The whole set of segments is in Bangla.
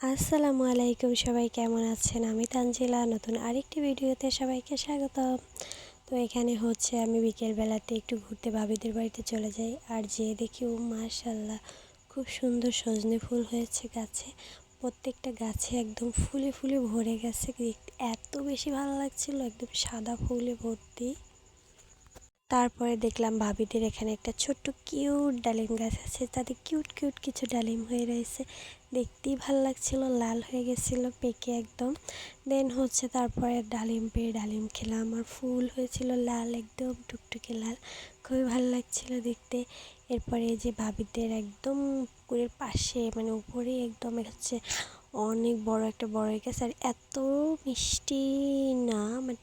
আসসালামু আলাইকুম, সবাই কেমন আছেন? আমি তানজিলা, নতুন আরেকটি ভিডিওতে সবাইকে স্বাগতম। তো এখানে হচ্ছে আমি বিকেলবেলাতে একটু ঘুরতে ভাবিদের বাড়িতে চলে যাই, আর যেয়ে দেখি ও মাশাআল্লাহ খুব সুন্দর সজনে ফুল হয়েছে গাছে। প্রত্যেকটা গাছে একদম ফুলে ফুলে ভরে গেছে, দেখতে এত বেশি ভালো লাগছিল, একদম সাদা ফুলে ভর্তি। তারপরে দেখলাম ভাবিদের এখানে একটা ছোট্ট কিউট ডালিম গাছ আছে, তাতে কিউট কিউট কিছু ডালিম হয়ে রয়েছে, দেখতেই ভালো লাগছিল, লাল হয়ে গেছিলো পেকে একদম। দেন হচ্ছে তারপরে ডালিম পেয়ে ডালিম খেলাম, আর ফুল হয়েছিল লাল, একদম টুকটুকে লাল, খুবই ভালো লাগছিল দেখতে। এরপরে এই যে ভাবিদের একদম পুকুরের পাশে মানে উপরেই একদম হচ্ছে অনেক বড় একটা বড়ই গাছ, আর এত মিষ্টি না মানে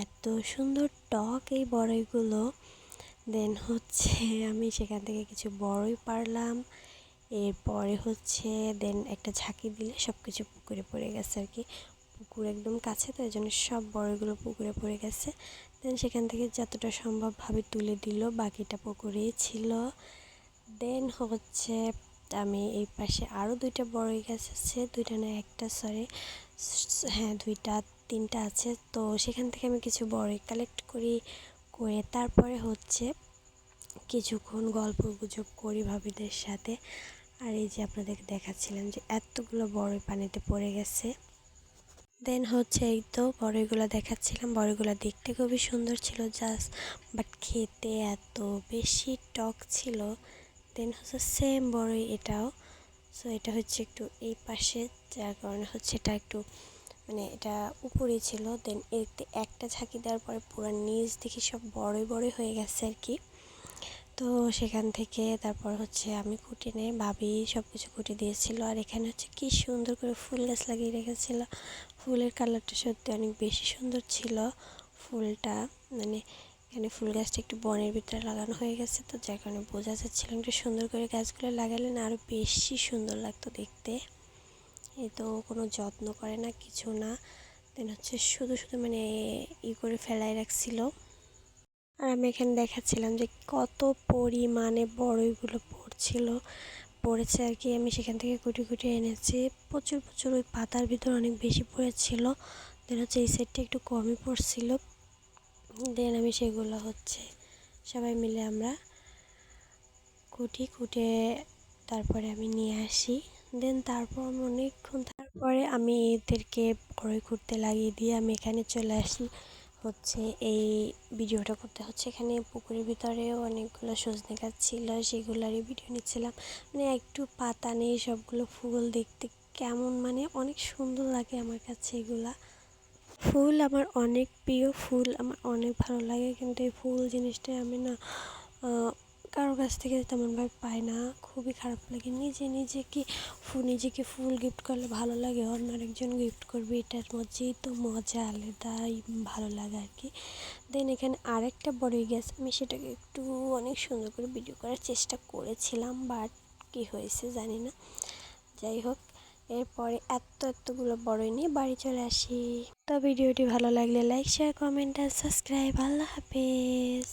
এত সুন্দর টক এই বড়ইগুলো। দেন হচ্ছে আমি সেখান থেকে কিছু বড়ই পারলাম। এরপরে হচ্ছে দেন একটা ঝাঁকি দিলে সব কিছু পুকুরে পড়ে গেছে আর কি। পুকুর একদম কাছে, তো এই জন্য সব বড়ইগুলো পুকুরে পড়ে গেছে। দেন সেখান থেকে যতটা সম্ভবভাবে তুলে দিল, বাকিটা পুকুরেই ছিল। দেন হচ্ছে আমি এই পাশে আরও দুইটা বড়ই গাছ আছে, দুইটা না একটা, সরি হ্যাঁ দুইটা তিনটা আছে। তো সেখান থেকে আমি কিছু বড়ই কালেক্ট করে তারপরে হচ্ছে কিছুক্ষণ গল্প গুজব করি ভাবিদের সাথে। আর এই যে আপনাদেরকে দেখাচ্ছিলাম যে এতগুলো বড়ই পানিতে পড়ে গেছে। দেন হচ্ছে এই তো বড়ইগুলো দেখাচ্ছিলাম, বড়ইগুলো দেখতে খুবই সুন্দর ছিল জাস্ট, বাট খেতে এত বেশি টক ছিল। দেন হচ্ছে সেম বড়ই এটাও। সো এটা হচ্ছে একটু এই পাশে, যার কারণে হচ্ছে এটা একটু মানে এটা উপরে ছিল। দেন এতে একটা ঝাঁকি দেওয়ার পরে পুরো নিচ দেখি সব বড়ই বড়ই হয়ে গেছে আর কি। তো সেখান থেকে তারপর হচ্ছে আমি কুটি নিয়ে ভাবি সব কিছু কুটি দিয়েছিল। আর এখানে হচ্ছে কি সুন্দর করে ফুল গাছ লাগিয়ে রেখেছিল, ফুলের কালারটা সত্যি অনেক বেশি সুন্দর ছিল। ফুলটা মানে এখানে ফুল গাছটা একটু বনের ভিতরে লাগানো হয়ে গেছে, তো যার কারণে বোঝা যাচ্ছিল একটু সুন্দর করে গাছগুলো লাগালে না আরও বেশি সুন্দর লাগতো দেখতে। এই তো কোনো যত্ন করে না, কিছু না। দেন হচ্ছে শুধু শুধু মানে করে ফেলাই রাখছিল। আর আমি এখানে দেখাচ্ছিলাম যে কত পরিমাণে বড়ইগুলো পড়েছে আর কি। আমি সেখান থেকে কুটি কুটি এনেছি, প্রচুর প্রচুর, ওই পাতার ভিতর অনেক বেশি পড়েছিল। দেন হচ্ছে এই সাইডটা একটু কমই পড়ছিল। দেন আমি সেগুলো হচ্ছে সবাই মিলে আমরা কুটে তারপরে আমি নিয়ে আসি। দেন তারপর আমি অনেকক্ষণ তারপরে আমি এদেরকে বড়ই করতে লাগিয়ে দিয়ে আমি এখানে চলে আসি হচ্ছে এই ভিডিওটা করতে। হচ্ছে এখানে পুকুরের ভিতরেও অনেকগুলো সজনে গাছ ছিল, সেগুলোরই ভিডিও নিচ্ছিলাম। মানে একটু পাতা নেই, সবগুলো ফুল দেখতে কেমন মানে অনেক সুন্দর লাগে আমার কাছে এগুলা। ফুল আমার অনেক প্রিয়, ফুল আমার অনেক ভালো লাগে, কিন্তু এই ফুল জিনিসটা আমি না কারো কাছ থেকে তেমনভাবে পাই না, খুবই খারাপ লাগে। নিজেকে ফুল গিফট করলে ভালো লাগে, অন্য আরেকজন গিফট করবে, এটার মধ্যেই তো মজা আলাদাই ভালো লাগে আর কি। দেন এখানে আরেকটা বড়ই গাছ, আমি সেটাকে একটু অনেক সুন্দর করে ভিডিও করার চেষ্টা করেছিলাম, বাট কী হয়েছে জানি না। যাই হোক, এরপরে এতগুলো বড়ই নিয়ে বাড়ি চলে আসি। তো ভিডিওটি ভালো লাগলে লাইক, শেয়ার, কমেন্ট আর সাবস্ক্রাইব। আল্লাহ হাফেজ।